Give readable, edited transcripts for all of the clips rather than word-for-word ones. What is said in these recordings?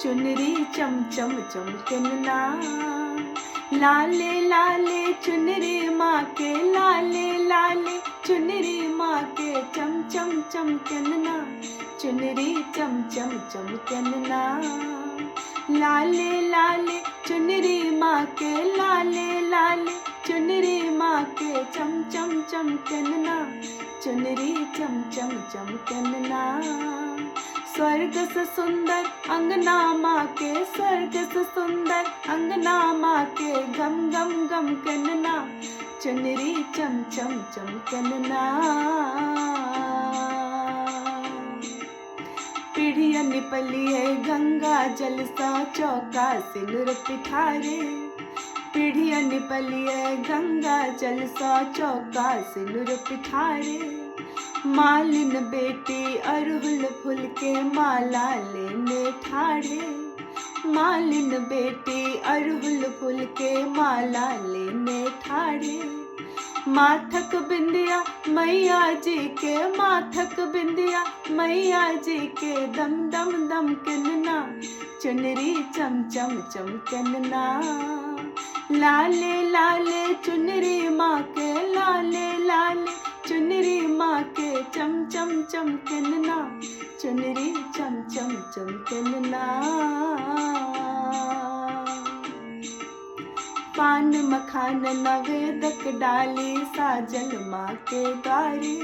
चुनरी चम चम चमकन ना। लाले लाले चुनरी माँ के, लाले लाले चुनरी माँ के, चम चम चमकन ना। चुनरी चम चम चमकन ना। लाले लाले चुनरी माँ के, लाले लाले चुनरी माँ के, चम चम चमकन ना। चुनरी चम चम चमकन ना। स्वर्ग से सुंदर अंगना माँ के, स्वर्ग से सुंदर अंगना माँ के, गम गम गम कनना। चुनरी चम चम चमकनना। पीढ़िया निपलिए गंगा जल सा, चौका सिनुर पिठारे। पीढ़िया निपलिए गंगा जल सा, चौका सिनुर पिठारे। मालिन बेटी अरहुल फूल के, माला लेने ठाड़े। मालिन बेटी अरहुल फूल के, माला लेने ठाड़े। माथक बिंदिया मैया जी के, माथक बिंदिया मैया जी के, दम दम दम कनना। चुनरी चम चम चमकनना। लाले लाले चुनरी माँ के, लाले लाले चुनरी माँ के, चम चम चमकनना। चुनरी चम चम चमकनना। पान मखान नवेदक डाली, साजन माँ के द्वारे।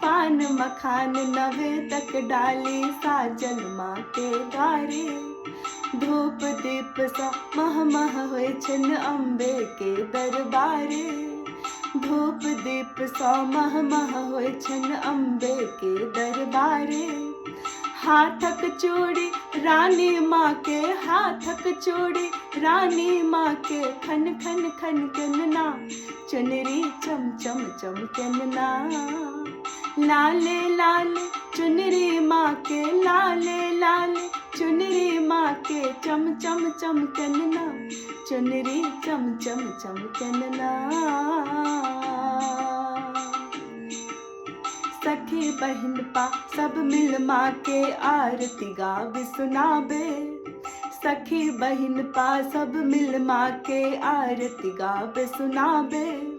पान मखान नवेदक डाली, साजन माँ के द्वारे। धूप दीप सा मह मह होए छन, अम्बे के दरबारे। धूप दीप सा मह मह होए छन, अम्बे के दरबारे। हाथक चूड़ी रानी माँ के, हाथक चूड़ी रानी माँ के, खन खन खन कनना। चुनरी चम चम चमकनना। लाले लाले चुनरी माँ के, लाले लाले चुनरी माँ के, चम चम चमकनना। चुनरी चम चम चमकनना। सखी बहन पा सब मिल माँ के, आरती गावे सुनाबे। सखी बहन पा सब मिल माँ के, आरती गावे सुनाबे।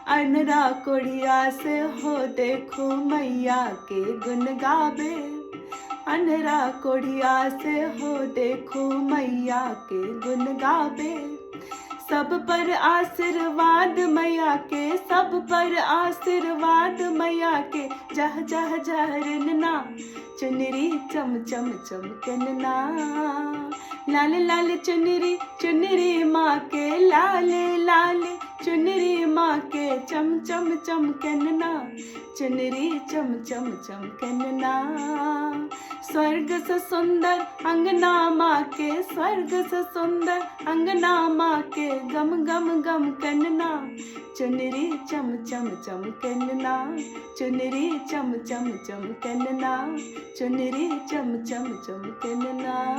अनरा कोढ़िया से हो देखो, मैया के गुण गावे। अनरा कोढ़िया से हो देखो, मैया के गुण गावे। सब पर आशीर्वाद मैया के, सब पर आशीर्वाद मैया के, जह जह जहरनना। चुनरी चम चम चमकनना। लाल लाल चुनरी चुनरी माँ के, लाले लाले चुनरी माँ के, चम चम चमकनना। चुनरी चम चम चमकनना। स्वर्ग से सुंदर अंगना माँ के, स्वर्ग से सुंदर अंगना माँ के, गम गम गम कनना। चुनरी चम चम चमकनना। चुनरी चम चम चमकनना। चुनरी चम चम चमकनना।